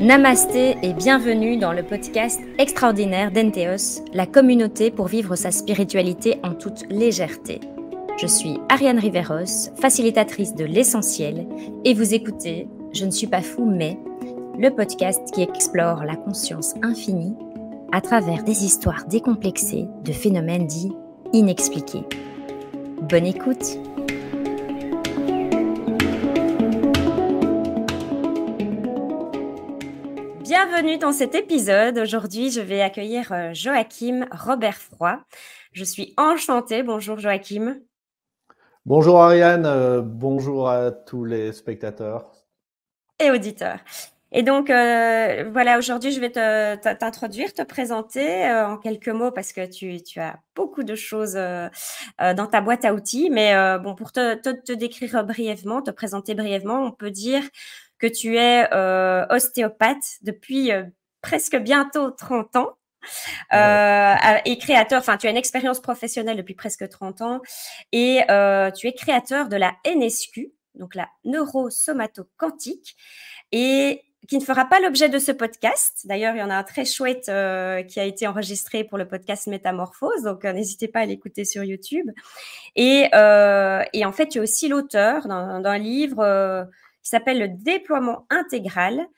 Namasté et bienvenue dans le podcast extraordinaire d'Entheos, la communauté pour vivre sa spiritualité en toute légèreté. Je suis Ariane Riveros, facilitatrice de l'essentiel, et vous écoutez Je ne suis pas fou mais, le podcast qui explore la conscience infinie à travers des histoires décomplexées de phénomènes dits inexpliqués. Bonne écoute! Bienvenue dans cet épisode. Aujourd'hui, je vais accueillir Joachim Robert-Froy. Je suis enchantée. Bonjour Joachim. Bonjour Ariane, bonjour à tous les spectateurs. Et auditeurs. Et donc, voilà, aujourd'hui, je vais t'introduire, te présenter en quelques mots parce que tu as beaucoup de choses dans ta boîte à outils. Mais bon, pour te décrire brièvement, te présenter brièvement, on peut dire que tu es ostéopathe depuis presque bientôt 30 ans. Et créateur, enfin, tu as une expérience professionnelle depuis presque 30 ans et tu es créateur de la NSQ, donc la neurosomato-quantique, et qui ne fera pas l'objet de ce podcast. D'ailleurs, il y en a un très chouette qui a été enregistré pour le podcast Métamorphose, donc n'hésitez pas à l'écouter sur YouTube. Et en fait, tu es aussi l'auteur d'un livre qui s'appelle Le déploiement intégral,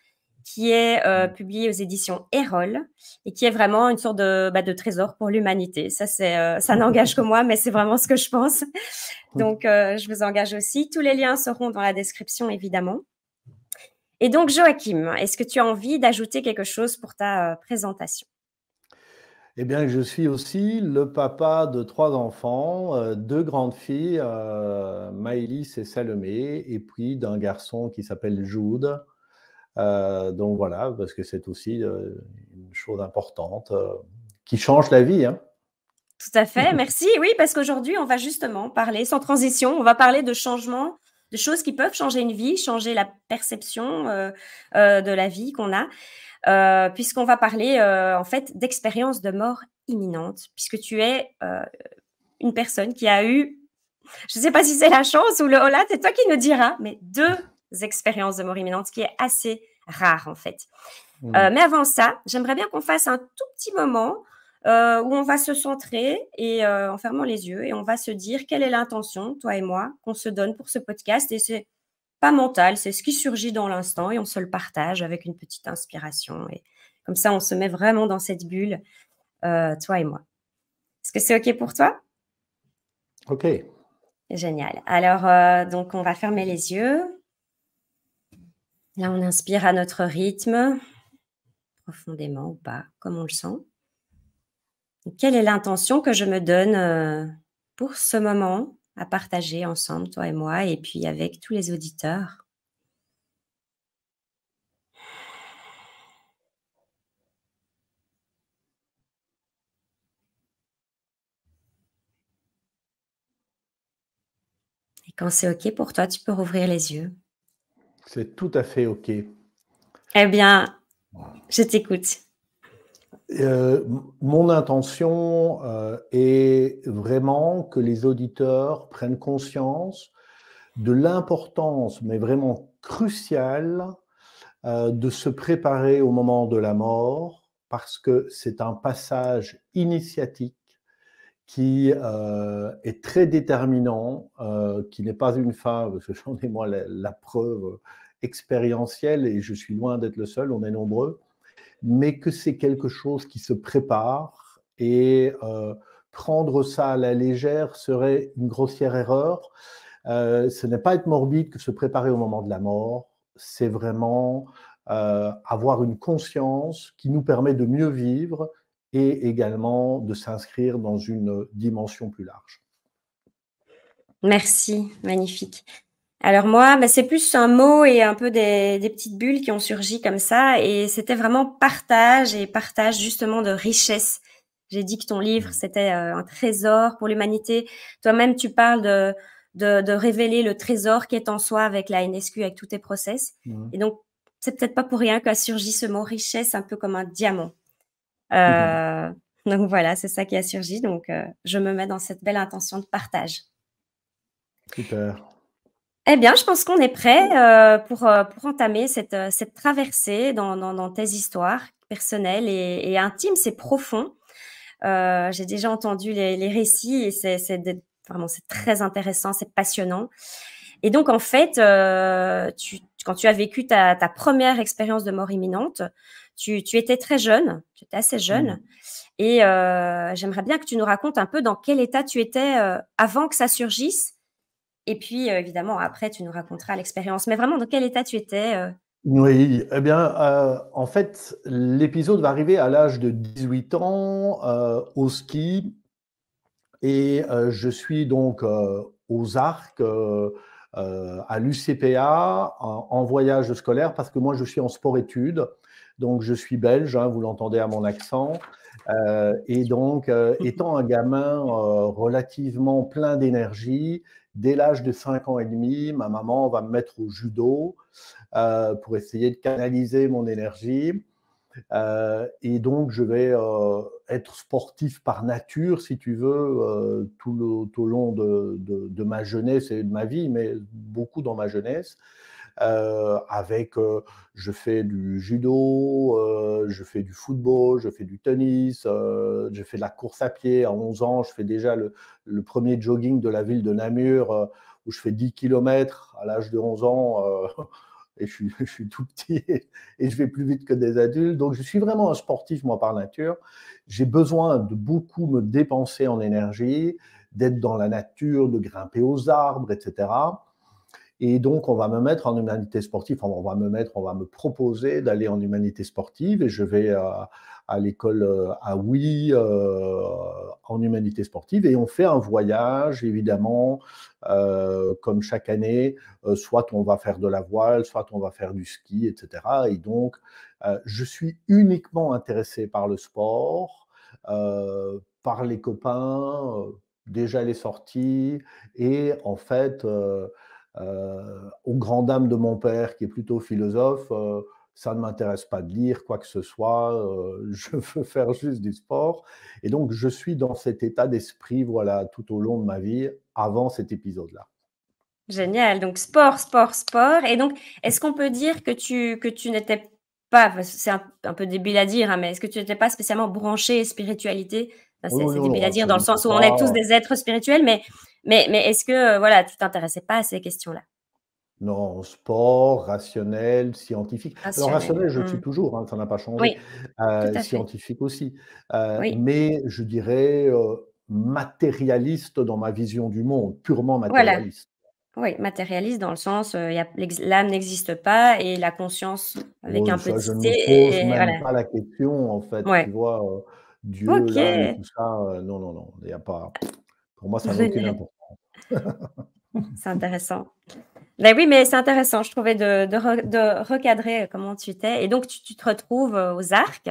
qui est publié aux éditions Erol et qui est vraiment une sorte de trésor pour l'humanité. Ça n'engage que moi, mais c'est vraiment ce que je pense. Donc, je vous engage aussi. Tous les liens seront dans la description, évidemment. Et donc, Joachim, est-ce que tu as envie d'ajouter quelque chose pour ta présentation? Eh bien, je suis aussi le papa de 3 enfants, 2 grandes filles, Maëlys et Salomé, et puis d'un garçon qui s'appelle Jude. Donc voilà, parce que c'est aussi une chose importante qui change la vie, hein. Tout à fait, merci. Oui, parce qu'aujourd'hui, on va justement parler, sans transition, on va parler de changements, de choses qui peuvent changer une vie, changer la perception de la vie qu'on a, puisqu'on va parler en fait d'expériences de mort imminente, puisque tu es une personne qui a eu, je ne sais pas si c'est la chance ou le holà, c'est toi qui nous diras, mais 2 expériences de mort imminente, ce qui est assez rare en fait. Mais avant ça, j'aimerais bien qu'on fasse un tout petit moment où on va se centrer et en fermant les yeux, et on va se dire quelle est l'intention, toi et moi, qu'on se donne pour ce podcast. Et c'est pas mental, c'est ce qui surgit dans l'instant et on se le partage avec une petite inspiration. Et comme ça, on se met vraiment dans cette bulle, toi et moi. Est-ce que c'est OK pour toi? OK. Génial. Alors, donc, on va fermer les yeux. Là, on inspire à notre rythme, profondément ou pas, comme on le sent. Quelle est l'intention que je me donne pour ce moment à partager ensemble, toi et moi, et puis avec tous les auditeurs? Et quand c'est OK pour toi, tu peux rouvrir les yeux. C'est tout à fait OK. Eh bien, je t'écoute. Mon intention est vraiment que les auditeurs prennent conscience de l'importance, mais vraiment cruciale, de se préparer au moment de la mort, parce que c'est un passage initiatique qui est très déterminant, qui n'est pas une fin, parce que j'en ai moi la preuve expérientielle, et je suis loin d'être le seul, on est nombreux, mais que c'est quelque chose qui se prépare, et prendre ça à la légère serait une grossière erreur. Ce n'est pas être morbide que se préparer au moment de la mort, c'est vraiment avoir une conscience qui nous permet de mieux vivre et également de s'inscrire dans une dimension plus large. Merci, magnifique. Alors moi, c'est plus un mot et un peu des petites bulles qui ont surgi comme ça, et c'était vraiment partage, et partage justement de richesse. J'ai dit que ton livre, c'était un trésor pour l'humanité. Toi-même, tu parles de révéler le trésor qui est en soi avec la NSQ, avec tous tes process. Et donc, c'est peut-être pas pour rien qu'a surgi ce mot richesse, un peu comme un diamant. Donc voilà, c'est ça qui a surgi. Donc, je me mets dans cette belle intention de partage. Super. Eh bien, je pense qu'on est prêt pour entamer cette traversée dans tes histoires personnelles et intimes. C'est profond. J'ai déjà entendu les récits et vraiment c'est très intéressant, c'est passionnant. Et donc en fait, quand tu as vécu ta première expérience de mort imminente, tu étais très jeune, tu étais assez Mm. jeune. Et j'aimerais bien que tu nous racontes un peu dans quel état tu étais avant que ça surgisse et puis, évidemment, après, tu nous raconteras l'expérience. Mais vraiment, dans quel état tu étais Oui, eh bien, en fait, l'épisode va arriver à l'âge de 18 ans au ski et je suis donc aux Arcs, à l'UCPA, en voyage scolaire parce que moi, je suis en sport-études. Donc, je suis belge, hein, vous l'entendez à mon accent. Et donc, étant un gamin relativement plein d'énergie, dès l'âge de 5 ans et demi, ma maman va me mettre au judo pour essayer de canaliser mon énergie. Et donc, je vais être sportif par nature, si tu veux, tout au long de ma jeunesse et de ma vie, mais beaucoup dans ma jeunesse. Avec, je fais du judo, je fais du football, je fais du tennis, je fais de la course à pied. À 11 ans, je fais déjà le premier jogging de la ville de Namur, où je fais 10 km à l'âge de 11 ans. Et je suis tout petit et je vais plus vite que des adultes. Donc, je suis vraiment un sportif, moi, par nature. J'ai besoin de beaucoup me dépenser en énergie, d'être dans la nature, de grimper aux arbres, etc. Et donc, on va me mettre en humanité sportive, enfin, on va me proposer d'aller en humanité sportive et je vais à l'école à Oui en humanité sportive et on fait un voyage, évidemment, comme chaque année, soit on va faire de la voile, soit on va faire du ski, etc. Et donc, je suis uniquement intéressé par le sport, par les copains, déjà les sorties et en fait, aux grandes dames de mon père, qui est plutôt philosophe, ça ne m'intéresse pas de lire quoi que ce soit, je veux faire juste du sport. Et donc, je suis dans cet état d'esprit, voilà, tout au long de ma vie, avant cet épisode-là. Génial, donc sport, sport, sport. Et donc, est-ce qu'on peut dire que tu n'étais pas, enfin, c'est un peu débile à dire, hein, mais est-ce que tu n'étais pas spécialement branché spiritualité? Enfin, Oh c'est non, débile non, à dire dans le absolument sens où on est tous pas. des êtres spirituels, mais est-ce que, voilà, tu t'intéressais pas à ces questions-là? Non, sport, rationnel, scientifique. Alors Rationnel. rationnel, je le suis Mmh. toujours, hein, ça n'a pas changé. Oui, tout à fait. Scientifique aussi. Oui, Mais je dirais matérialiste dans ma vision du monde, purement voilà. matérialiste. Oui, matérialiste dans le sens, il y a l'âme n'existe pas et la conscience avec Oui, un ça, je petit ne t me pose et même voilà. pas la question, en fait, tu Ouais. vois, Dieu, l'âme et OK. tout ça, non, non, non, il y a pas, pour moi, ça n'a aucune Génial. importance. C'est intéressant. Ben oui, mais c'est intéressant, je trouvais de recadrer comment tu étais et donc tu te retrouves, aux Arcs,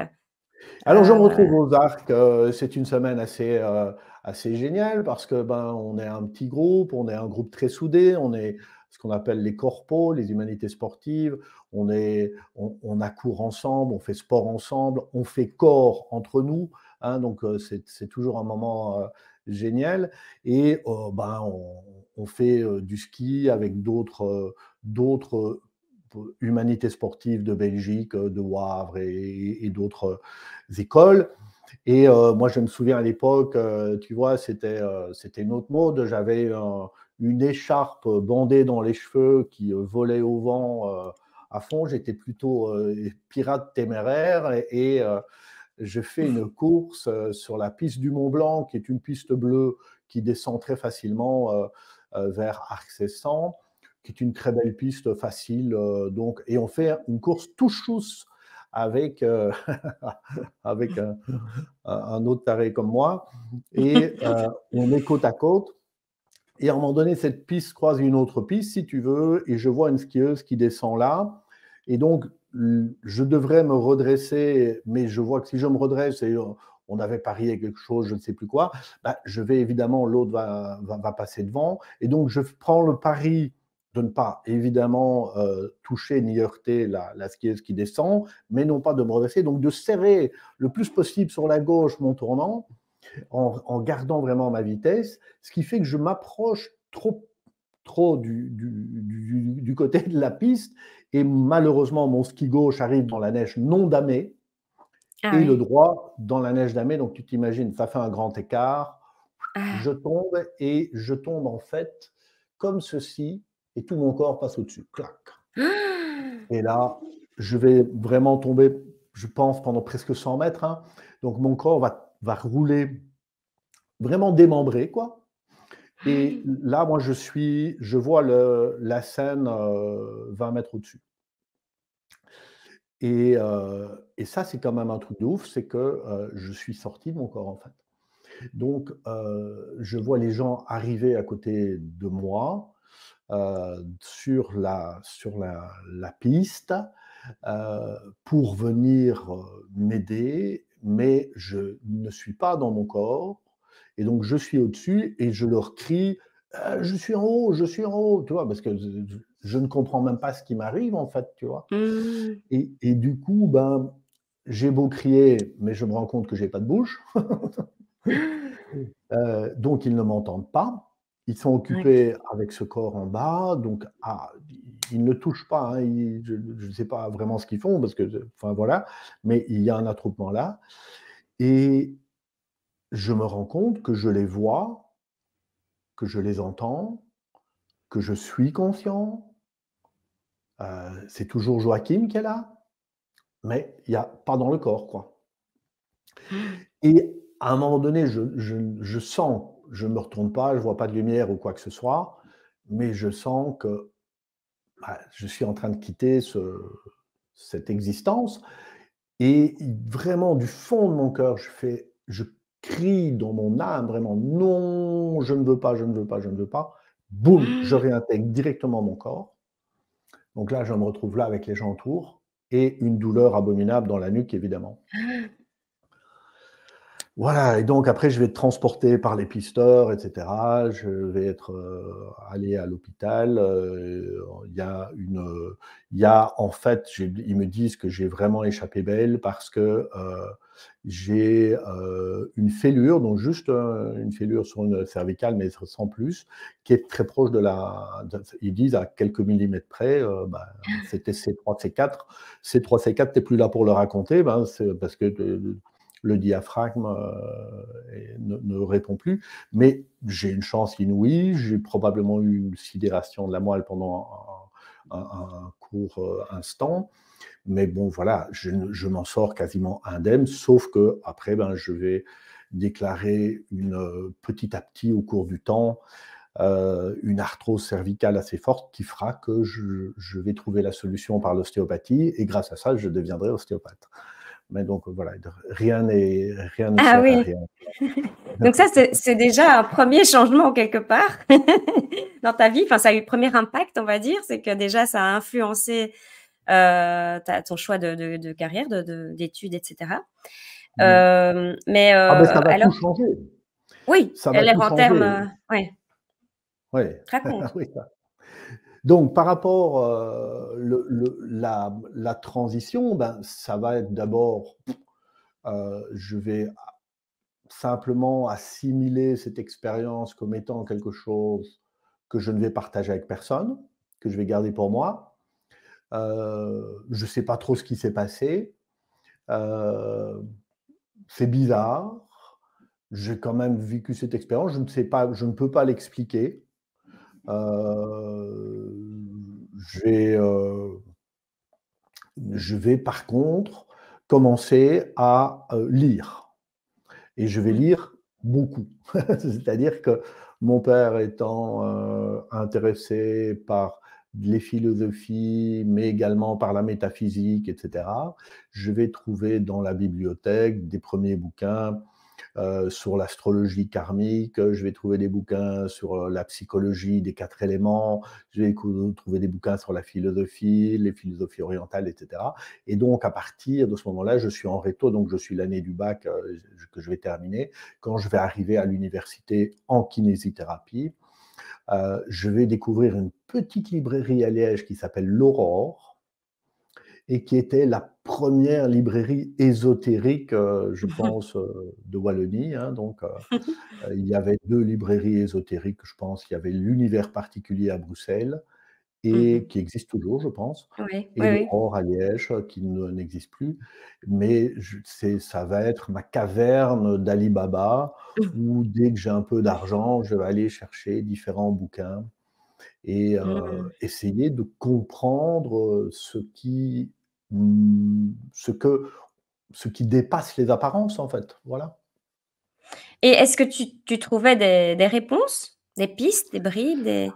Alors, je me retrouve heu, aux Arcs, c'est une semaine assez géniale parce que, ben, on est un petit groupe, on est un groupe très soudé, on est ce qu'on appelle les corpos, les humanités sportives. On accourt ensemble, on fait sport ensemble, on fait corps entre nous, hein, donc c'est toujours un moment, génial et ben, on fait, du ski avec d'autres humanités sportives de Belgique, de Wavre et d'autres écoles. Et moi, je me souviens à l'époque, tu vois, c'était une autre mode. J'avais une écharpe bandée dans les cheveux qui volait au vent à fond. J'étais plutôt pirate téméraire et je fais une course sur la piste du Mont Blanc, qui est une piste bleue qui descend très facilement vers Arc-Cessan, qui est une très belle piste facile. Donc, et on fait une course tout chousse avec, avec un autre taré comme moi. Et on est côte à côte. Et à un moment donné, cette piste croise une autre piste, si tu veux, et je vois une skieuse qui descend là. Et donc, je devrais me redresser, mais je vois que si je me redresse, et on avait parié quelque chose, je ne sais plus quoi, bah, je vais évidemment, l'autre va passer devant. Et donc, je prends le pari de ne pas évidemment toucher ni heurter la skieuse qui descend, mais non pas de me redresser, donc de serrer le plus possible sur la gauche mon tournant, en gardant vraiment ma vitesse, ce qui fait que je m'approche trop trop du côté de la piste et malheureusement, mon ski gauche arrive dans la neige non damée Ah et le oui. droit dans la neige damée. Donc, tu t'imagines, ça fait un grand écart. Ah. Je tombe et je tombe en fait comme ceci et tout mon corps passe au-dessus. Clac. Et là, je vais vraiment tomber, je pense, pendant presque 100 mètres. Hein. Donc, mon corps va rouler vraiment démembré, quoi. Et là, moi, je vois la Seine 20 mètres au-dessus. Et ça, c'est quand même un truc de ouf, c'est que je suis sorti de mon corps, en fait. Donc, je vois les gens arriver à côté de moi sur la piste pour venir m'aider, mais je ne suis pas dans mon corps. Et donc, je suis au-dessus et je leur crie je suis en haut, je suis en haut, tu vois, parce que je ne comprends même pas ce qui m'arrive, en fait, tu vois. Mmh. Et du coup, ben, j'ai beau crier, mais je me rends compte que j'ai pas de bouche. Donc ils ne m'entendent pas. Ils sont OK. occupés avec ce corps en bas, donc ils ne touchent pas, hein, je ne sais pas vraiment ce qu'ils font parce que, enfin voilà, mais il y a un attroupement là et je me rends compte que je les vois, que je les entends, que je suis conscient. C'est toujours Joachim qui est là, mais il y a pas dans le corps, quoi. Et à un moment donné, je sens, je ne me retourne pas, je vois pas de lumière ou quoi que ce soit, mais je sens que, bah, je suis en train de quitter cette existence et vraiment du fond de mon cœur, je crie dans mon âme vraiment: «Non, je ne veux pas, je ne veux pas, je ne veux pas». Boum, je réintègre directement mon corps. Donc là, je me retrouve là avec les gens autour et une douleur abominable dans la nuque, évidemment. Voilà et donc après je vais être transporté par les pisteurs et cetera. Je vais être, allé à l'hôpital, il y a en fait, ils me disent que j'ai vraiment échappé belle parce que, j'ai, une fêlure, donc juste, une fêlure sur une cervicale, mais sans plus, qui est très proche ils disent à quelques millimètres près, bah, c'était C3, C4. C3, C4, tu es plus là pour le raconter, ben, c'est parce que le diaphragme ne répond plus. Mais j'ai une chance inouïe, j'ai probablement eu une sidération de la moelle pendant un court instant. Mais bon, voilà, je m'en sors quasiment indemne, sauf que après, ben, je vais déclarer petit à petit au cours du temps une arthrose cervicale assez forte qui fera que je vais trouver la solution par l'ostéopathie et grâce à ça, je deviendrai ostéopathe. Mais donc voilà, rien ne Ah sert à oui. rien. Donc ça, c'est déjà un premier changement quelque part dans ta vie. Enfin, ça a eu le premier impact, on va dire. C'est que déjà, ça a influencé ton choix de carrière, d'études, etc. Mmh. Mais Ah ben ça va tout alors, changer, oui, ça va l'air tout en termes, changer. ouais, Ouais, raconte. oui, ça. Donc par rapport, la transition, ben, ça va être d'abord, je vais simplement assimiler cette expérience comme étant quelque chose que je ne vais partager avec personne, que je vais garder pour moi. Je ne sais pas trop ce qui s'est passé. Heu, c'est bizarre. J'ai quand même vécu cette expérience. Je ne sais pas, je ne peux pas l'expliquer. Heu, je vais, heu, je vais par contre commencer à, lire. Et je vais Mmh. lire beaucoup. C'est-à-dire que mon père étant, intéressé par les philosophies, mais également par la métaphysique et cetera, je vais trouver dans la bibliothèque des premiers bouquins, sur l'astrologie karmique, je vais trouver des bouquins sur, la psychologie des 4 éléments, je vais trouver des bouquins sur la philosophie, les philosophies orientales et cetera et donc à partir de ce moment-là, je suis en réto, donc je suis l'année du bac, que je vais terminer. Quand je vais arriver à l'université en kinésithérapie, je vais découvrir une petite librairie à Liège qui s'appelle l'Aurore et qui était la première librairie ésotérique, je pense, de Wallonie, hein. Donc, il y avait 2 librairies ésotériques, je pense. Il y avait l'Univers particulier à Bruxelles et Mmh. qui existe toujours, je pense, Oui, et oui, oui. l'Aurore à Liège, qui n'existe plus. Mais ça va être ma caverne d'Ali Baba, où dès que j'ai un peu d'argent, je vais aller chercher différents bouquins et Mmh. essayer de comprendre, mmh, ce que ce qui dépasse les apparences, en fait, voilà. Et est-ce que tu trouvais des réponses? Des pistes, des bribes, des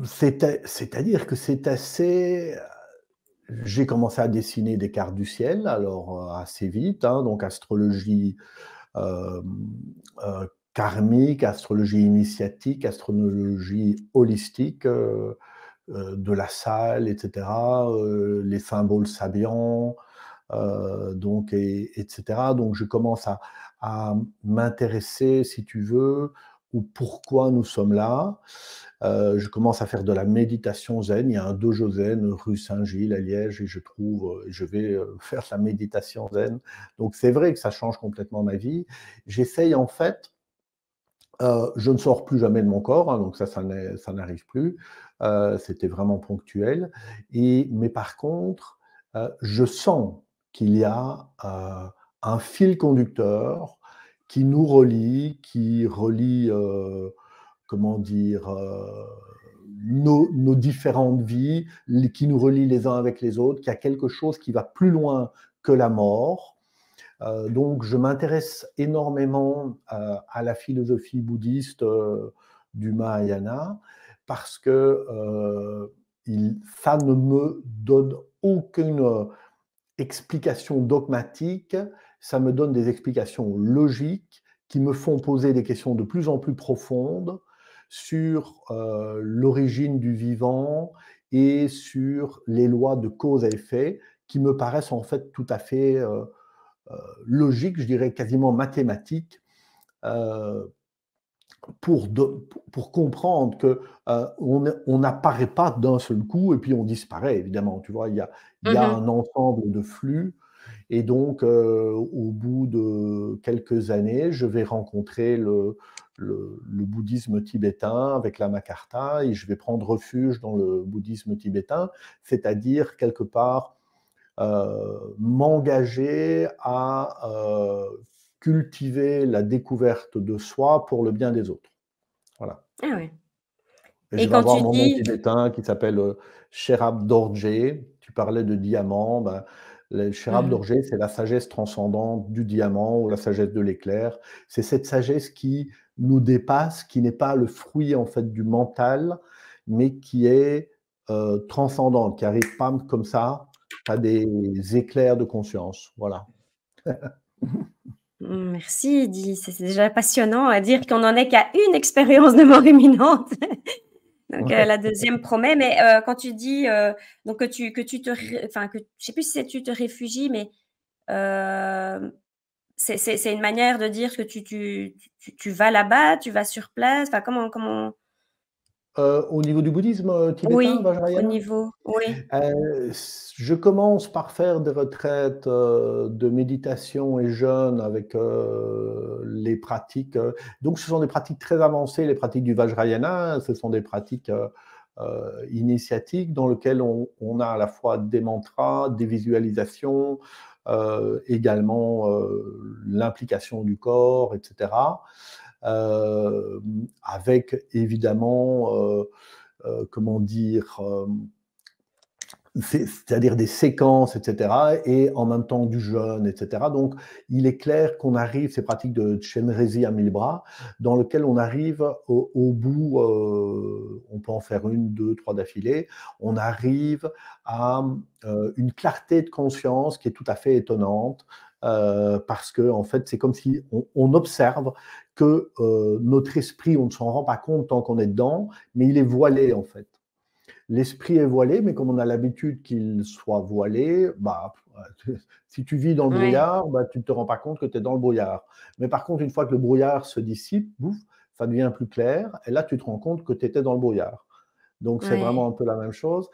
C'est-à-dire que c'est assez, j'ai commencé à dessiner des cartes du ciel, alors, assez vite, hein, donc astrologie, hem, karmique, astrologie initiatique, astrologie holistique, de la salle et cetera, les symboles sabiens, donc et cetera. Donc je commence à m'intéresser, si tu veux, au pourquoi nous sommes là. Je commence à faire de la méditation zen. Il y a un dojo zen rue Saint-Gilles à Liège et je vais, faire de la méditation zen. Donc c'est vrai que ça change complètement ma vie. J'essaye en fait, je ne sors plus jamais de mon corps, hein, donc ça n'arrive plus. C'était vraiment ponctuel mais par contre, je sens qu'il y a, un fil conducteur qui relie, comment dire? Nos différentes vies, qui nous relient les uns avec les autres, qu'il y a quelque chose qui va plus loin que la mort. Donc je m'intéresse énormément, à la philosophie bouddhiste, du Mahayana parce que, ça ne me donne aucune explication dogmatique, ça me donne des explications logiques qui me font poser des questions de plus en plus profondes sur, l'origine du vivant et sur les lois de cause à effet qui me paraissent en fait tout à fait, logiques, je dirais quasiment mathématiques, heu, pour comprendre que, on n'apparaît pas d'un seul coup et puis on disparaît évidemment, tu vois? Il y a un mmh. ensemble de flux et donc, au bout de quelques années, je vais rencontrer le bouddhisme tibétain avec Lama-Karta et je vais prendre refuge dans le bouddhisme tibétain, c'est-à-dire quelque part, m'engager à, cultiver la découverte de soi pour le bien des autres. Voilà. Ah ouais. Et je Et vais quand avoir tu mon nom dis tibétain qui s'appelle, Sherab Dorje. Tu parlais de diamant, ben, le Sherab mmh Dorje, c'est la sagesse transcendante du diamant ou la sagesse de l'éclair. C'est cette sagesse qui nous dépasse, qui n'est pas le fruit, en fait, du mental, mais qui est, transcendante, qui arrive pam, comme ça, à des éclairs de conscience. Voilà. merci Di, c'est déjà passionnant à dire qu'on n'en est qu'à une expérience de mort imminente. Donc, Ouais. la deuxième promet, mais, quand tu dis, donc que tu te ré enfin que je sais plus si c'est tu te réfugies, mais, hem, c'est une manière de dire que tu vas là-bas, tu vas sur place? Enfin comment? Au niveau du bouddhisme, tibétain, Oui, au vajrayana? niveau oui. Je commence par faire des retraites, de méditation et jeûne avec, les pratiques, donc ce sont des pratiques très avancées, les pratiques du Vajrayana. Ce sont des pratiques, initiatiques dans lesquelles on a à la fois des mantras, des visualisations, également, l'implication du corps et cetera. Avec évidemment, comment dire? C'est-à-dire des séquences, et cetera, et en même temps du jeûne, et cetera. Donc, il est clair qu'on arrive, ces pratiques de Chenrezig à 1000 bras, dans lequel on arrive au bout, on peut en faire une, deux, trois d'affilée, on arrive à une clarté de conscience qui est tout à fait étonnante, parce que en fait, c'est comme si on observe que notre esprit, on ne s'en rend pas compte tant qu'on est dedans, mais il est voilé en fait. L'esprit est voilé, mais comme on a l'habitude qu'il soit voilé, bah, si tu vis dans le Ouais, brouillard, bah, tu ne te rends pas compte que tu es dans le brouillard. Mais par contre, une fois que le brouillard se dissipe, bouf, ça devient plus clair, et là, tu te rends compte que tu étais dans le brouillard. Donc, c'est vraiment ouais. un peu la même chose.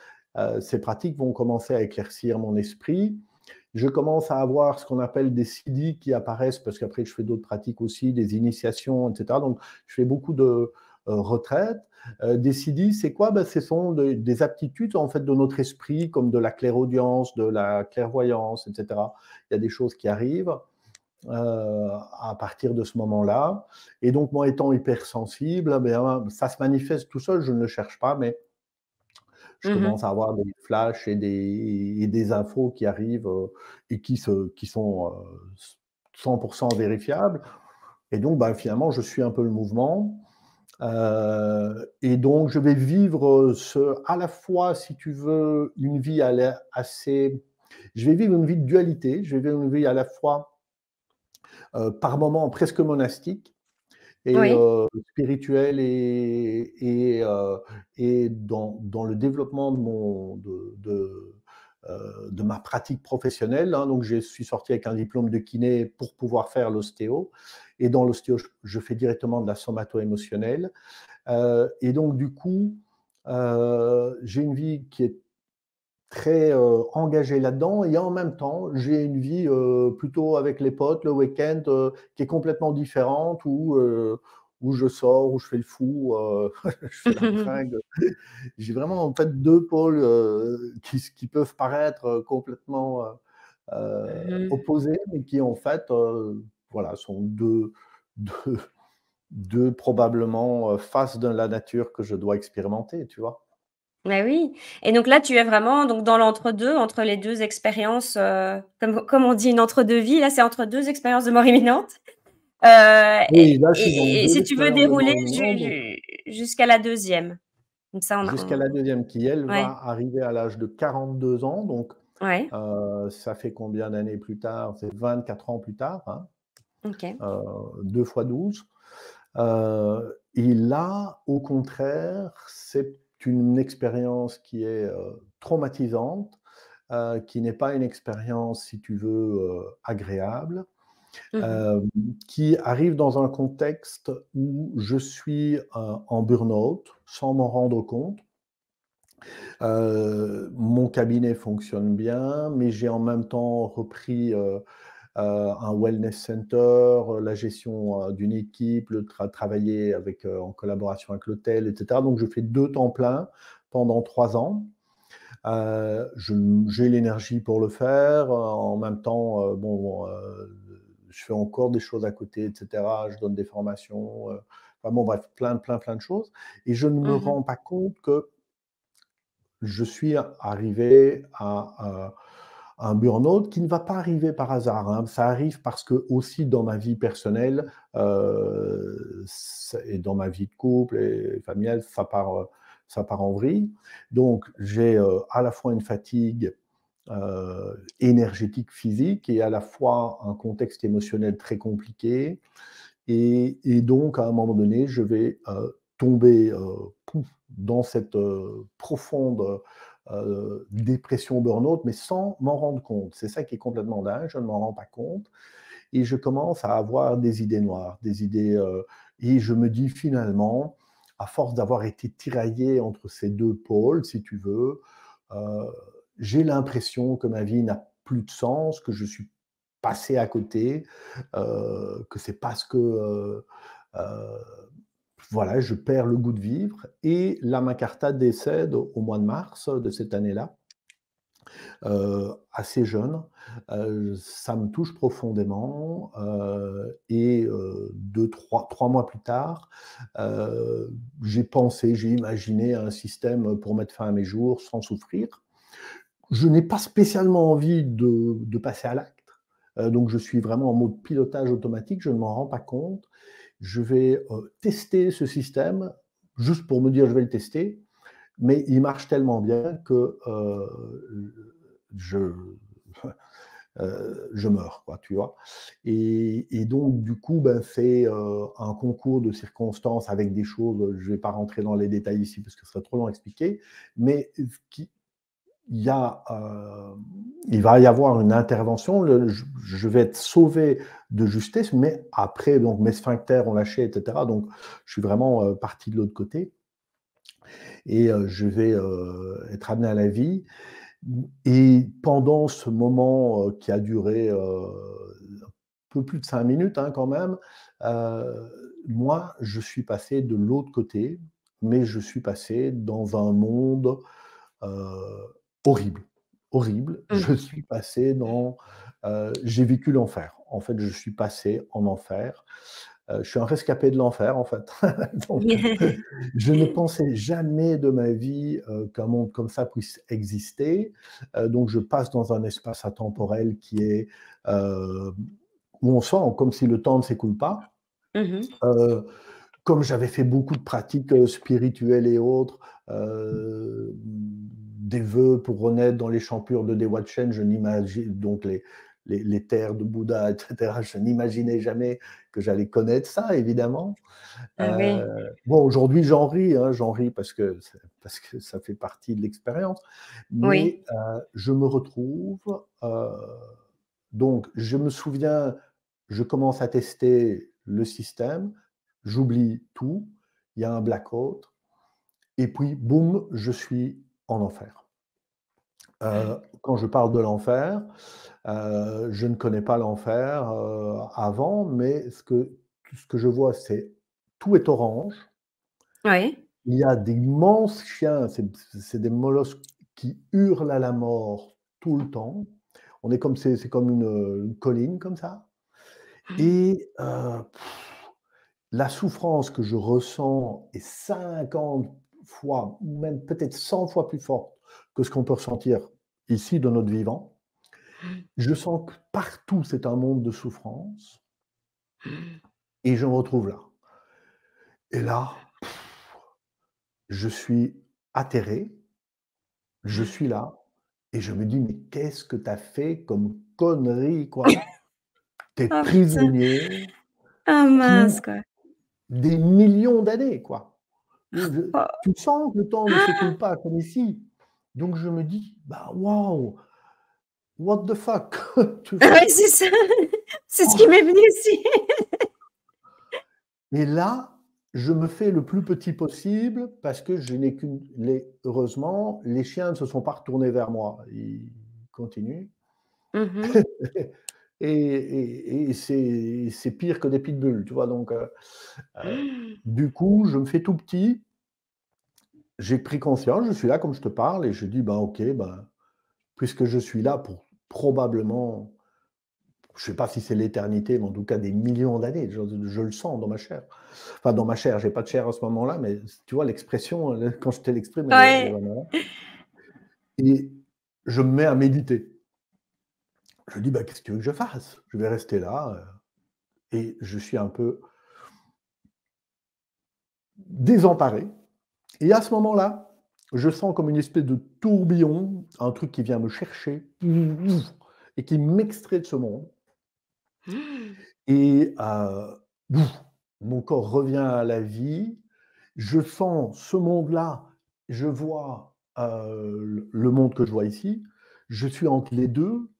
ces pratiques vont commencer à éclaircir mon esprit. Je commence à avoir ce qu'on appelle des siddhis qui apparaissent, parce qu'après, je fais d'autres pratiques aussi, des initiations, etc. Donc, je fais beaucoup de retraites. Des siddhis, c'est quoi? Ben, ce sont des aptitudes, en fait, de notre esprit, comme de la clairaudience, de la clairvoyance, etc. Il y a des choses qui arrivent à partir de ce moment-là. Et donc, moi, étant hypersensible, ben, ça se manifeste tout seul, je ne le cherche pas, mais je commence à avoir des flashs et des infos qui arrivent et qui sont 100% vérifiables. Et donc, ben, finalement, je suis un peu le mouvement. Et donc, je vais vivre à la fois, si tu veux, une vie assez... Je vais vivre une vie de dualité. Je vais vivre une vie à la fois, par moments, presque monastique, et Oui. spirituel et dans le développement de ma pratique professionnelle. Hein. Donc, je suis sorti avec un diplôme de kiné pour pouvoir faire l'ostéo. Et dans l'ostéo, je fais directement de la somato-émotionnelle. Et donc, du coup, j'ai une vie qui est très engagé là-dedans et en même temps, j'ai une vie plutôt avec les potes le week-end qui est complètement différente où je sors, où je fais le fou, je fais la fringue. J'ai vraiment en fait deux pôles qui peuvent paraître complètement opposés, mais qui en fait voilà, sont deux, deux probablement faces de la nature que je dois expérimenter, tu vois. Bah oui, et donc là, tu es vraiment donc dans l'entre-deux, entre les 2 expériences, comme on dit une entre-deux-vie, là, c'est entre 2 expériences de mort imminente. Et Oui, là, je suis dans deux si tu veux expériences de dérouler mort imminente. Donc, jusqu'à la deuxième. Comme ça, jusqu'à la deuxième qui, elle, va ouais, arriver à l'âge de 42 ans. Donc, ouais, ça fait combien d'années plus tard? C'est 24 ans plus tard, hein, OK. 2 fois 12. Et là, au contraire, c'est une expérience qui est traumatisante, qui n'est pas une expérience, si tu veux, agréable, Mmh. euh, qui arrive dans un contexte où je suis en burn-out sans m'en rendre compte. Mon cabinet fonctionne bien, mais j'ai en même temps repris un wellness center, la gestion d'une équipe, travailler en collaboration avec l'hôtel, etc. Donc, je fais 2 temps plein pendant 3 ans. J'ai l'énergie pour le faire. En même temps, je fais encore des choses à côté, etc. Je donne des formations. Enfin, bon, bref, plein de choses. Et je ne me Mmh. rends pas compte que je suis arrivé à un burn-out qui ne va pas arriver par hasard, hein. Ça arrive parce que aussi dans ma vie personnelle et dans ma vie de couple et familiale, ça part en vrille. Donc j'ai à la fois une fatigue énergétique, physique et à la fois un contexte émotionnel très compliqué. Et donc, à un moment donné, je vais tomber pouf, dans cette profonde dépression burn-out, mais sans m'en rendre compte. C'est ça qui est complètement dingue, je ne m'en rends pas compte. Et je commence à avoir des idées noires, des idées. Et je me dis finalement, à force d'avoir été tiraillé entre ces deux pôles, si tu veux, euh, j'ai l'impression que ma vie n'a plus de sens, que je suis passé à côté, que c'est parce que euh, voilà, je perds le goût de vivre. Et la Macarta décède au mois de mars de cette année-là, assez jeune. Ça me touche profondément. Et 3 mois plus tard, j'ai pensé, j'ai imaginé un système pour mettre fin à mes jours sans souffrir. Je n'ai pas spécialement envie de passer à l'acte. Donc, je suis vraiment en mode pilotage automatique, je ne m'en rends pas compte. Je vais tester ce système, juste pour me dire je vais le tester, mais il marche tellement bien que je, je meurs, quoi, tu vois. Et donc, du coup, ben, c'est un concours de circonstances avec des choses, je ne vais pas rentrer dans les détails ici parce que ce serait trop long à expliquer, mais qui, il y a, il va y avoir une intervention, je vais être sauvé de justesse, mais après, donc, mes sphincters ont lâché, etc. Donc, je suis vraiment parti de l'autre côté. et je vais être amené à la vie. Et pendant ce moment qui a duré un peu plus de 5 minutes quand même, moi, je suis passé de l'autre côté, mais je suis passé dans un monde horrible, horrible. Mmh. Je suis passé dans, j'ai vécu l'enfer. En fait, je suis passé en enfer. Je suis un rescapé de l'enfer, en fait. Donc, je ne pensais jamais de ma vie, qu'un monde comme ça puisse exister. Donc je passe dans un espace atemporel qui est, heu, où on sent comme si le temps ne s'écoule pas. Mmh mh. Heu, Comme j'avais fait beaucoup de pratiques, spirituelles et autres, des vœux pour renaître dans les champs purs de Dewa Chen, je n'imagine donc les terres de Bouddha et cetera, je n'imaginais jamais que j'allais connaître ça évidemment. Ah oui. Bon aujourd'hui j'en ris parce que ça fait partie de l'expérience, Oui. mais je me retrouve, donc je me souviens, je commence à tester le système, j'oublie tout, il y a un blackout et puis boum, je suis en enfer. Quand je parle de l'enfer, je ne connais pas l'enfer, avant, mais ce que je vois, c'est tout est orange. Oui. Il y a d'immenses chiens, c'est des mollusques qui hurlent à la mort tout le temps. On est comme c'est comme une colline comme ça et la souffrance que je ressens est 50 fois ou même peut-être 100 fois plus forte que ce qu'on peut ressentir ici de notre vivant. Je sens que partout c'est un monde de souffrance et je me retrouve là. Et là, je suis atterré, je suis là et je me dis: «Mais qu'est-ce que tu as fait comme connerie, quoi?» Tu es Oh putain! prisonnier Ah mince, pour quoi. des millions d'années, quoi. Oh. Tu sens que le temps ne s'écoule pas comme ici. Donc je me dis: «Bah, waouh, what the fuck?» Tu vois? Ouais, c'est ça. C'est ce qui Oh! m'est venu aussi. Et là, je me fais le plus petit possible parce que je n'ai qu'une les heureusement, les chiens ne se sont pas retournés vers moi. Ils continuent. Mmh mh. Et c'est pire que des pitbulls, tu vois? Donc du coup, je me fais tout petit. J'ai pris conscience, je suis là comme je te parle et je dis: «Ben, OK, ben, puisque je suis là pour probablement, je sais pas si c'est l'éternité, mais en tout cas des millions d'années, je le sens dans ma chair. Enfin dans ma chair, j'ai pas de chair à ce moment-là, mais tu vois l'expression, quand je te l'exprime, elle est Ouais. vraiment là et je me mets à méditer. Je dis: «Bah, qu'est-ce que tu veux que je fasse? Je vais rester là», et je suis un peu désemparé et à ce moment-là, je sens comme une espèce de tourbillon, un truc qui vient me chercher et qui m'extrait de ce monde. Et bouf, mon corps revient à la vie. Je sens ce monde-là, je vois, le monde que je vois ici. Je suis entre les 2.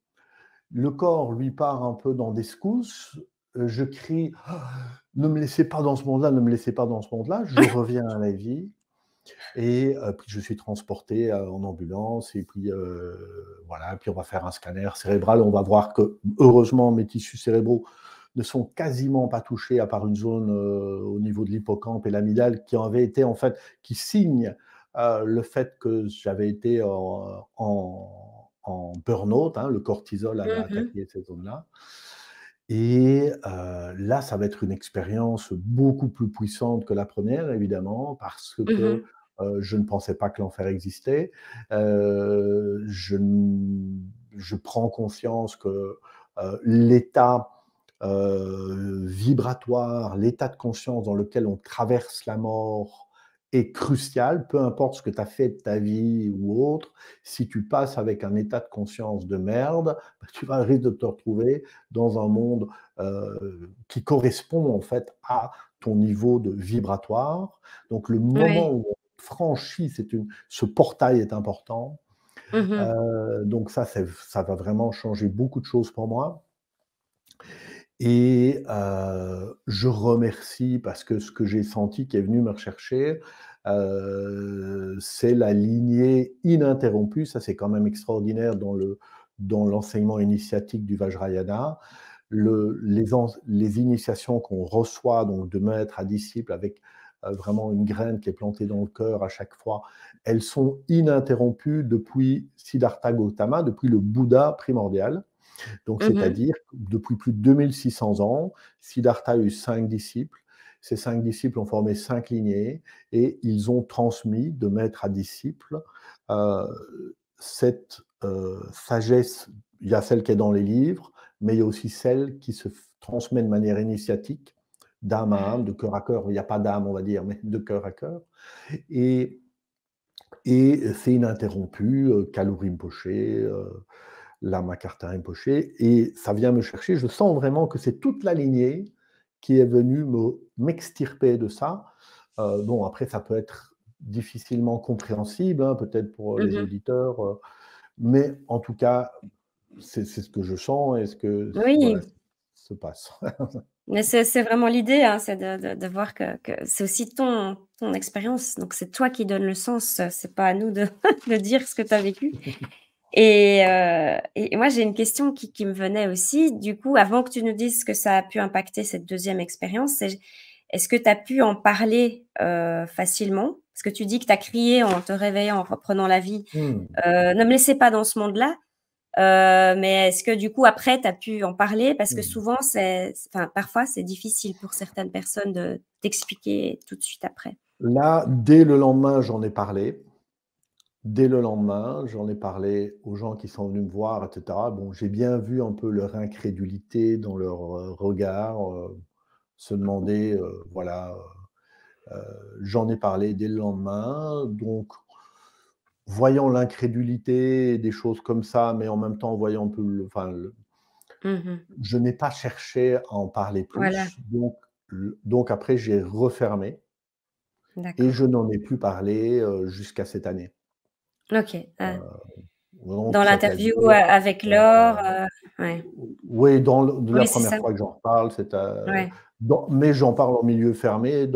Le corps, lui, part un peu dans des secousses. Je crie: «Ah, ne me laissez pas dans ce monde-là, ne me laissez pas dans ce monde-là». Je reviens à la vie et puis je suis transporté, en ambulance et puis, voilà, puis on va faire un scanner cérébral. On va voir que, heureusement, mes tissus cérébraux ne sont quasiment pas touchés à part une zone, au niveau de l'hippocampe et l'amygdale qui avait été en fait qui signe, le fait que j'avais été en burn-out, le cortisol avait Mmh mh. attaqué ces zones-là et là, ça va être une expérience beaucoup plus puissante que la première évidemment parce Mmh que, mh. je ne pensais pas que l'enfer existait. Je prends conscience que, l'état, vibratoire, l'état de conscience dans lequel on traverse la mort est crucial, peu importe ce que tu as fait de ta vie ou autre. Si tu passes avec un état de conscience de merde, bah, tu vas risque de te retrouver dans un monde, qui correspond en fait à ton niveau de vibratoire. Donc le moment Ouais. où on franchit ce portail est important. Mmh mh. Donc ça va vraiment changer beaucoup de choses pour moi Et je remercie parce que ce que j'ai senti qui est venu me rechercher, c'est la lignée ininterrompue. Ça, c'est quand même extraordinaire dans l'enseignement initiatique du Vajrayana. Les initiations qu'on reçoit, donc de maître à disciple, avec vraiment une graine qui est plantée dans le cœur à chaque fois, elles sont ininterrompues depuis Siddhartha Gautama, depuis le Bouddha primordial. Donc, Mmh. c'est-à-dire que depuis plus de 2600 ans, Siddhartha a eu 5 disciples. Ces 5 disciples ont formé 5 lignées et ils ont transmis de maître à disciple euh, cette sagesse. Il y a celle qui est dans les livres, mais il y a aussi celle qui se transmet de manière initiatique, d'âme à âme, de cœur à cœur. Il n'y a pas d'âme, on va dire, mais de cœur à cœur. Et, et c'est ininterrompu. Kalu Rinpoche, Lama Karta Rinpoche, et ça vient me chercher. Je sens vraiment que c'est toute la lignée qui est venue m'extirper de ça. Bon, après, ça peut être difficilement compréhensible, hein, peut-être pour les Mmh. auditeurs, mais en tout cas, c'est ce que je sens et ce que voilà, Oui, se passe. mais c'est vraiment l'idée, hein, c'est de voir que c'est aussi ton expérience, donc c'est toi qui donnes le sens, c'est pas à nous de de dire ce que tu as vécu. Et moi, j'ai une question qui me venait aussi. Du coup, avant que tu nous dises que ça a pu impacter cette deuxième expérience, c'est est-ce que tu as pu en parler, facilement? Parce que tu dis que tu as crié en te réveillant, en reprenant la vie, Hmm. «Ne me laissez pas dans ce monde-là». Mais est-ce que du coup, après, tu as pu en parler? Parce que Hmm. souvent, enfin, parfois, c'est difficile pour certaines personnes de d'expliquer tout de suite après. Là, dès le lendemain, j'en ai parlé. Dès le lendemain, j'en ai parlé aux gens qui sont venus me voir, etc. Bon, j'ai bien vu un peu leur incrédulité dans leur regard, se demander, voilà, j'en ai parlé dès le lendemain. Donc, voyant l'incrédulité, des choses comme ça, mais en même temps, voyant un peu, enfin, Mmh. je n'ai pas cherché à en parler Voilà, plus. Donc après, j'ai refermé et d'accord. je n'en ai plus parlé jusqu'à cette année. OK, Donc, dans ça veut l'interview, dire, avec euh, Laure, ouais. oui, de la Oui, c'est première ça. fois que j'en reparle, Ouais. mais j'en parle en milieu fermé,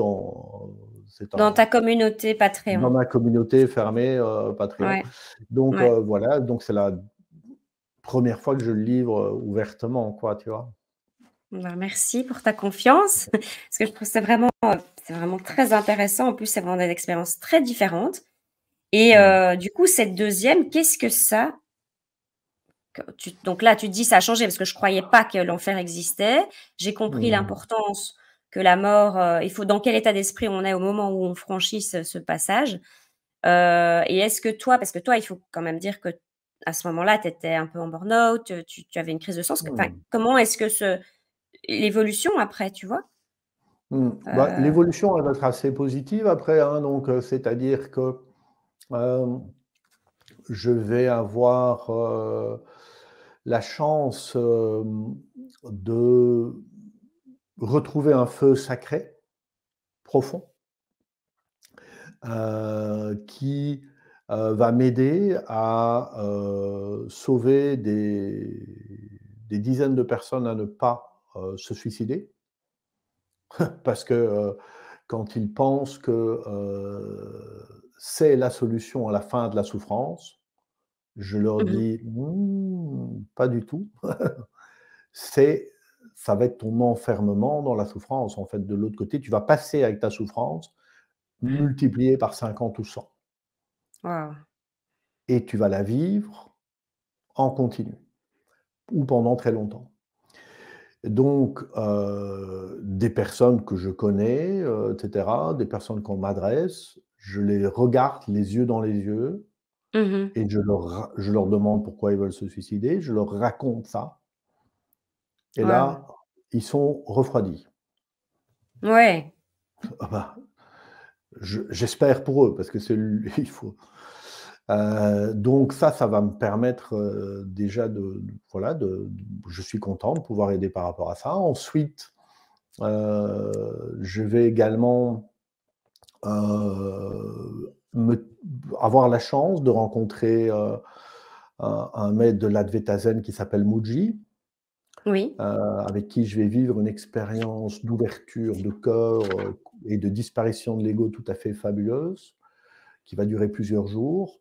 c'est Dans ta communauté dans Patreon. ma communauté fermée Patreon. Ouais, Donc ouais. voilà, donc c'est la première fois que je le livre ouvertement, quoi, tu vois. Ben, merci pour ta confiance, parce que je trouve c'est vraiment très intéressant. En plus, c'est vraiment des expériences très différentes et Mm. du coup, cette deuxième, qu'est-ce que ça que tu donc là, tu te dis: «Ça a changé» parce que je croyais pas que l'enfer existait. J'ai compris Mm. l'importance que la mort, il faut dans quel état d'esprit on est au moment où on franchit ce passage. Et est-ce que toi parce que toi, il faut quand même dire que à ce moment-là, tu étais un peu en burn-out, tu avais une crise de sens. Enfin, Mm. comment est-ce que l'évolution après, tu vois? Mm. Bah, Heu, l'évolution, elle va être assez positive après, hein, donc c'est-à-dire que euh, je vais avoir la chance de retrouver un feu sacré profond qui va m'aider à sauver des dizaines de personnes à ne pas se suicider. Parce que quand ils pensent que c'est la solution à la fin de la souffrance, je leur mmh dis pas du tout. c'est Ça va être ton enfermement dans la souffrance. En fait, de l'autre côté, tu vas passer avec ta souffrance multipliée par 50 ou 100 Waouh. et tu vas la vivre en continu ou pendant très longtemps. Donc, des personnes que je connais, et cetera, des personnes qu'on m'adresse, je les regarde les yeux dans les yeux Mmh. et je leur demande pourquoi ils veulent se suicider. Je leur raconte ça et Waouh. là, ils sont refroidis. Ouais. Ah bah, j'espère pour eux parce que c'est il faut donc ça va me permettre, déjà voilà, je suis content de pouvoir aider par rapport à ça. Ensuite, je vais également avoir la chance de rencontrer un maître de l'Advaita Zen qui s'appelle Muji, Oui. avec qui je vais vivre une expérience d'ouverture de cœur et de disparition de l'ego tout à fait fabuleuse, qui va durer plusieurs jours.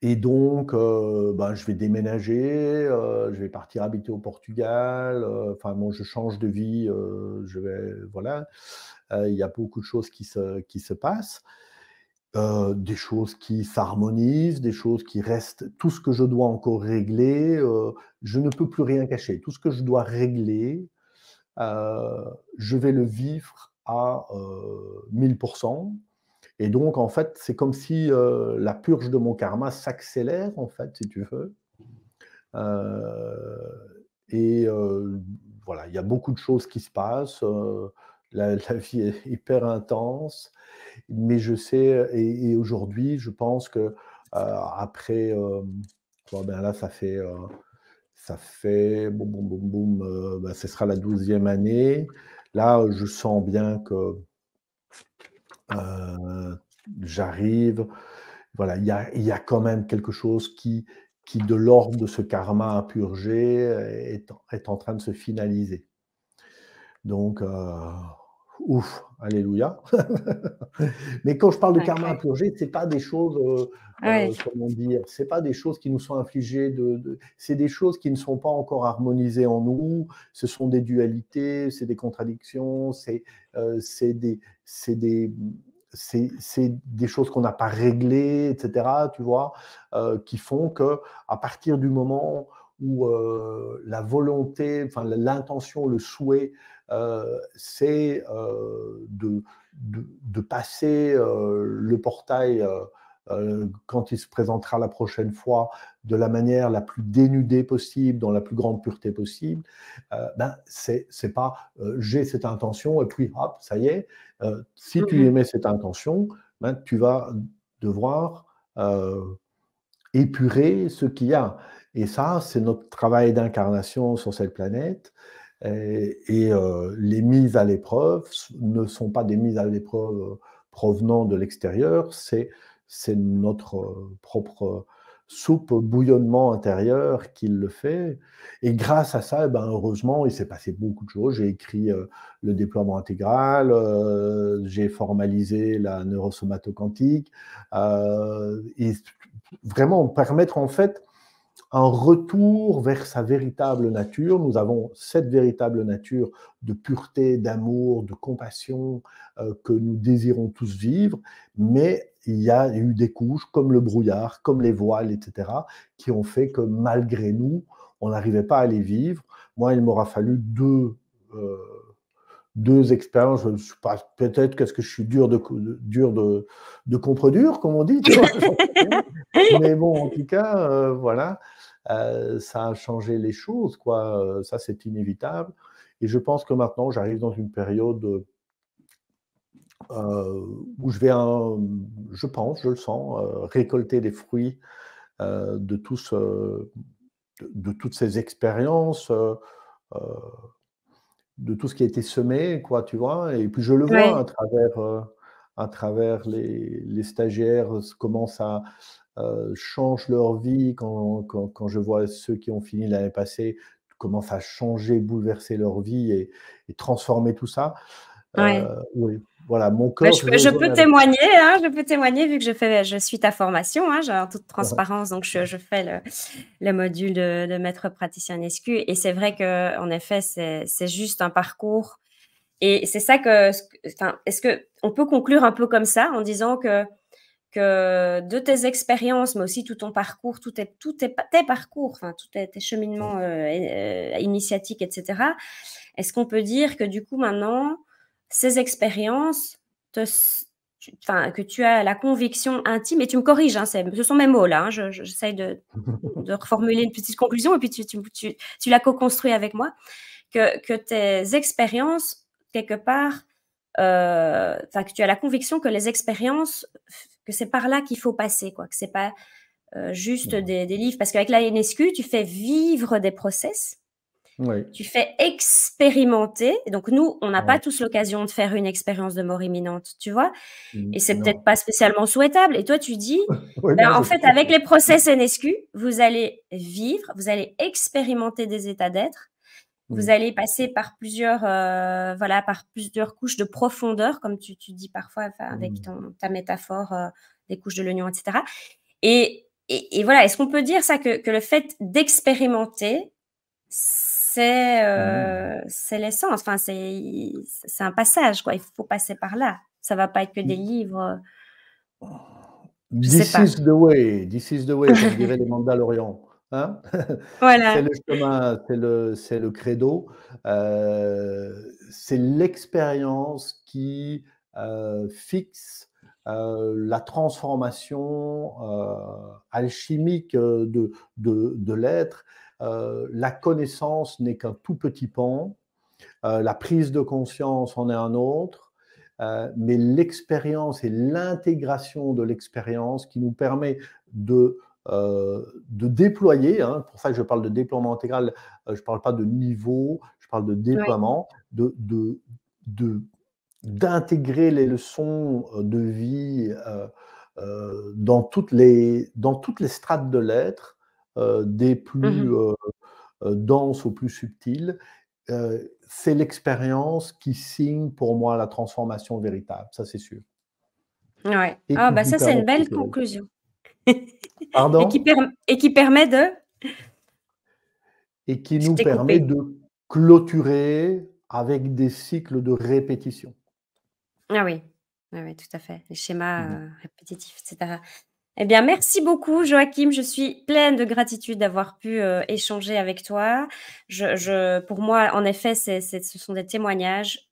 Et donc, ben, je vais déménager, je vais partir habiter au Portugal, enfin bon, je change de vie, je vais voilà, il y a beaucoup de choses qui se passent, des choses qui s'harmonisent, des choses qui restent tout ce que je dois encore régler, je ne peux plus rien cacher. Tout ce que je dois régler, je vais le vivre à, 1000. Et donc, en fait, c'est comme si la purge de mon karma s'accélère, en fait, si tu veux. Et voilà, il y a beaucoup de choses qui se passent. La vie est hyper intense, mais je sais, et aujourd'hui, je pense que après, bon, ben là, ça fait boum, boum, boum, boum, ben, ce sera la 12e année. Là, je sens bien que j'arrive. Voilà, il y a quand même quelque chose qui de l'ordre de ce karma à purger, est en train de se finaliser. Donc, ouf, alléluia. Mais quand je parle de karma à Incroyable. purger, c'est pas des choses, Ouais. comment dire? C'est pas des choses qui nous sont infligées c'est des choses qui ne sont pas encore harmonisées en nous. Ce sont des dualités, c'est des contradictions, c'est c'est des c'est des choses qu'on n'a pas réglées, et cetera, tu vois? Qui font que à partir du moment où, la volonté, enfin l'intention, le souhait, c'est, de passer, le portail, quand il se présentera la prochaine fois, de la manière la plus dénudée possible, dans la plus grande pureté possible, ben, c'est pas, j'ai cette intention et puis hop, ça y est. Si tu Mmh. émets cette intention, ben, tu vas devoir, épurer ce qu'il y a. Et ça, c'est notre travail d'incarnation sur cette planète. Les mises à l'épreuve ne sont pas des mises à l'épreuve provenant de l'extérieur, c'est notre propre soupe, bouillonnement intérieur qui le fait. Et grâce à ça, eh ben, heureusement, il s'est passé beaucoup de choses. J'ai écrit le déploiement intégral, j'ai formalisé la neurosomatoquantique, et vraiment permettre en fait un retour vers sa véritable nature. Nous avons cette véritable nature de pureté, d'amour, de compassion que nous désirons tous vivre, mais il y a eu des couches comme le brouillard, comme les voiles, etc., qui ont fait que malgré nous, on n'arrivait pas à les vivre. Moi, il m'aura fallu euh, deux expériences. Je ne sais pas, peut-être qu'est-ce que je suis dur de contre-dur, comme on dit, tu vois, j'en sais rien. Mais bon, en tout cas, voilà, ça a changé les choses, quoi. Ça, c'est inévitable. Et je pense que maintenant, j'arrive dans une période où je vais, je pense, je le sens, récolter les fruits de, de toutes ces expériences, de tout ce qui a été semé, quoi, tu vois. Et puis je le vois Ouais. à travers les stagiaires, comment ça change leur vie quand je vois ceux qui ont fini l'année passée, comment ça a changé, bouleversé leur vie et transformé tout ça. Ouais. Oui, voilà, mon Bah, cœur je résonne peux avec ça. témoigner, hein, je peux témoigner vu que je suis ta formation, hein, en toute Ouais. transparence, donc je fais le module de maître praticien NSQ et c'est vrai qu'en effet, c'est juste un parcours et c'est ça enfin, est-ce qu'on peut conclure un peu comme ça en disant que de tes expériences, mais aussi tout ton parcours, tes parcours, enfin, tous tes cheminements, initiatiques et cetera. Est-ce qu'on peut dire que du coup maintenant, ces expériences te s enfin, que tu as la conviction intime et tu me corriges, hein, ce sont mes mots là, hein, j'essaye de reformuler une petite conclusion et puis tu la co-construis avec moi, que tes expériences quelque part, enfin que tu as la conviction que les expériences, que c'est par là qu'il faut passer quoi, que c'est pas, juste des livres parce qu'avec la NSQ, tu fais vivre des process Oui. Tu fais expérimenter. Donc nous, on n'a pas Ouais. tous l'occasion de faire une expérience de mort imminente, tu vois? Et c'est peut-être Non. pas spécialement souhaitable. Et toi, tu dis, Oui, ben, non, en je fait, sais. avec les process NSQ, vous allez vivre, vous allez expérimenter des états d'être, vous Mmh. allez passer par plusieurs, voilà, par plusieurs couches de profondeur, comme tu dis parfois, enfin, avec Mmh. ta métaphore, des couches de l'oignon, et cetera. Et voilà, est-ce qu'on peut dire ça, que le fait d'expérimenter, Mmh. c'est l'essence, enfin, c'est un passage, quoi. Il faut passer par là. Ça va pas être que des livres, je sais This pas. is the way, this is the way, comme diraient les Mandalorians, hein? C'est Voilà. le chemin, c'est le credo. C'est l'expérience qui, fixe, la transformation, alchimique, de l'être. La connaissance n'est qu'un tout petit pan. La prise de conscience en est un autre, mais l'expérience et l'intégration de l'expérience qui nous permet de déployer, hein, pour ça que je parle de déploiement intégral, je ne parle pas de niveau, je parle de Oui. déploiement, de d'intégrer les leçons de vie dans toutes les strates de l'être, des plus Mmh. denses aux plus subtiles. C'est l'expérience qui signe pour moi la transformation véritable, ça c'est sûr. Ouais. Et Ah qui bah, nous ça, c'est permet une de belle s'opérer. conclusion. Pardon? Et qui permet de? Et qui Je nous t'ai permet coupé. de clôturer avec des cycles de répétition. Ah oui. Oui, oui, tout à fait. Les schémas, Mmh. répétitifs, et cetera. Eh bien, merci beaucoup Joachim. Je suis pleine de gratitude d'avoir pu, échanger avec toi. Pour moi, en effet, ce sont des témoignages,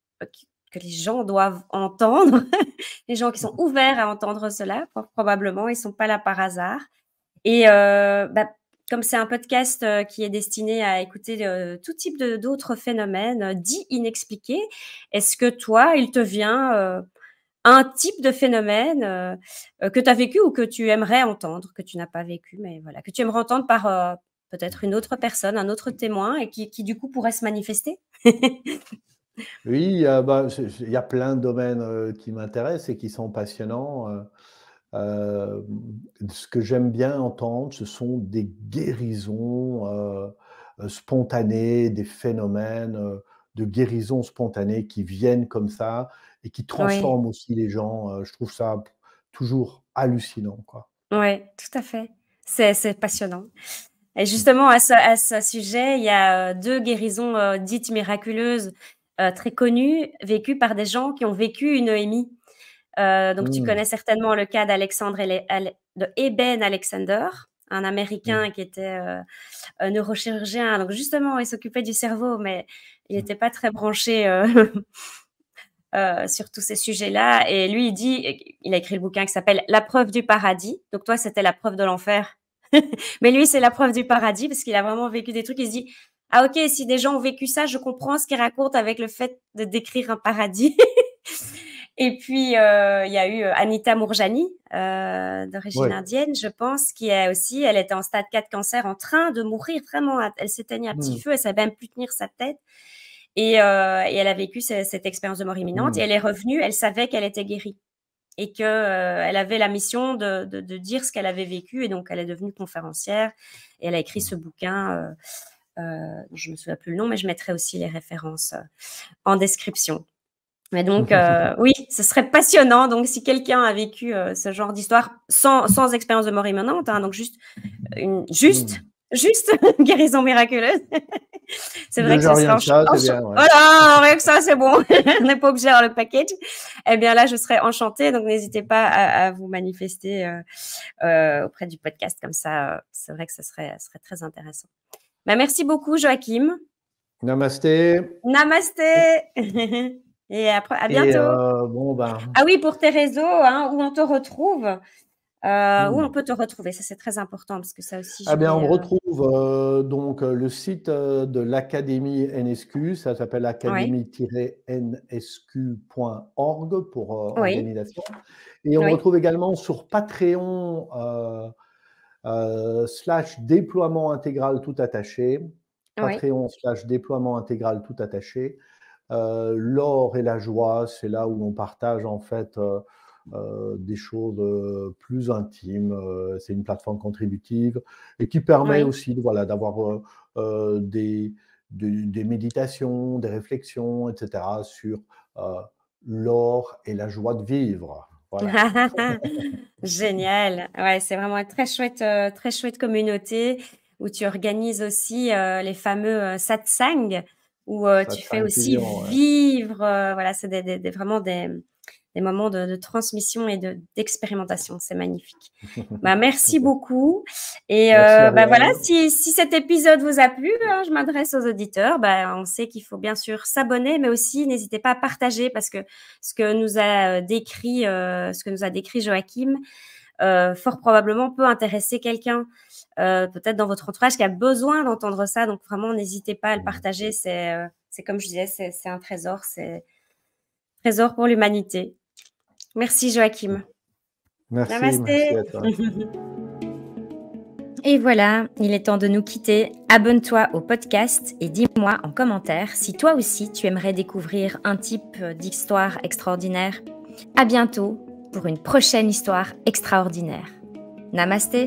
que les gens doivent entendre. Les gens qui sont ouverts à entendre cela, probablement, ils sont pas là par hasard. Et bah, comme c'est un podcast, qui est destiné à écouter, tout type d'autres phénomènes, dits inexpliqués, est-ce que toi, il te vient, un type de phénomène, que tu as vécu ou que tu aimerais entendre, que tu n'as pas vécu, mais voilà, que tu aimerais entendre par, peut-être une autre personne, un autre témoin et qui du coup pourrait se manifester? Oui, il y a plein de domaines, qui m'intéressent et qui sont passionnants, ce que j'aime bien entendre, ce sont des guérisons, spontanées, des phénomènes, de guérison spontanée qui viennent comme ça et qui Oui, transforment aussi les gens, je trouve ça toujours hallucinant, quoi. ouais, tout à fait. C'est passionnant. Et justement à ce sujet, il y a, 2 guérisons, dites miraculeuses, très connues, vécues par des gens qui ont vécu une EMI. Donc tu Mmh, connais certainement le cas d'Alexandre de Eben Alexander, un mmh, Américain qui était, neurochirurgien. Donc justement, il s'occupait du cerveau, mais il mmh. n'était pas très branché, sur tous ces sujets-là. Et lui, il dit, il a écrit le bouquin qui s'appelle La preuve du paradis. Donc toi, c'était la preuve de l'enfer. Mais lui, c'est la preuve du paradis parce qu'il a vraiment vécu des trucs. Il se dit: «Ah OK, si des gens ont vécu ça, je comprends ce qu'ils racontent avec le fait de décrire un paradis». Et puis, il y a eu, Anita Moorjani, d'origine Ouais. indienne, je pense, qui est aussi elle était en stade 4 cancer, en train de mourir, vraiment, elle s'éteignait à petit Mmh, feu, elle savait même plus tenir sa tête. Et elle a vécu cette expérience de mort imminente et mmh, elle est revenue, elle savait qu'elle était guérie et que, elle avait la mission de dire ce qu'elle avait vécu, et donc elle est devenue conférencière et elle a écrit ce bouquin, dont je me souviens plus le nom, mais je mettrai aussi les références, en description. Mais donc, oui, ce serait passionnant. Donc si quelqu'un a vécu, ce genre d'histoire sans expérience de mort imminente, hein, donc une mmh. juste guérison miraculeuse. C'est vrai que Déjà ce serait rien que ça, c'est bien, ouais. voilà, rien que ça, c'est bon. On n'est pas obligé d'avoir le package. Eh bien là, je serais enchantée, donc n'hésitez pas à vous manifester, auprès du podcast comme ça, c'est vrai que ce serait très intéressant. Bah, merci beaucoup Joachim. Namasté Namasté et à et bientôt. bon, ben, Ah oui, pour tes réseaux, hein, où on te retrouve, où on mmh. peut te retrouver? Ça, c'est très important parce que ça aussi, Ah je bien, on me vais, retrouve, donc, le site, de l'académie NSQ, ça s'appelle ouais, académie-nsq.org pour, oui, organisation, et on me oui, retrouve également sur Patreon, slash déploiement intégral tout attaché, Oui, patreon/déploiement intégral tout attaché. L'or et la joie, c'est là où on partage en fait des choses plus intimes. C'est une plateforme contributive et qui permet oui. aussi voilà, d'avoir des méditations, des réflexions, etc. sur euh, l'or et la joie de vivre. Voilà. Génial. Ouais, c'est vraiment une très chouette communauté où tu organises aussi, les fameux, satsang où, Ça tu te fais cinq aussi clients, ouais. vivre, voilà, c'est des vraiment des moments de transmission et d'expérimentation. C'est magnifique. Bah, merci beaucoup et Merci bah, voilà, Ariel. si cet épisode vous a plu, hein, je m'adresse aux auditeurs, bah, on sait qu'il faut bien sûr s'abonner, mais aussi n'hésitez pas à partager parce que ce que nous a décrit Joachim, fort probablement peut intéresser quelqu'un, peut-être dans votre entourage qui a besoin d'entendre ça. Donc vraiment, n'hésitez pas à le partager. C'est comme je disais, c'est un trésor, c'est un trésor pour l'humanité. Merci Joachim. Merci Namasté. à toi. Et voilà, il est temps de nous quitter. Abonne-toi au podcast et dis-moi en commentaire si toi aussi tu aimerais découvrir un type d'histoire extraordinaire. À bientôt pour une prochaine histoire extraordinaire. Namasté.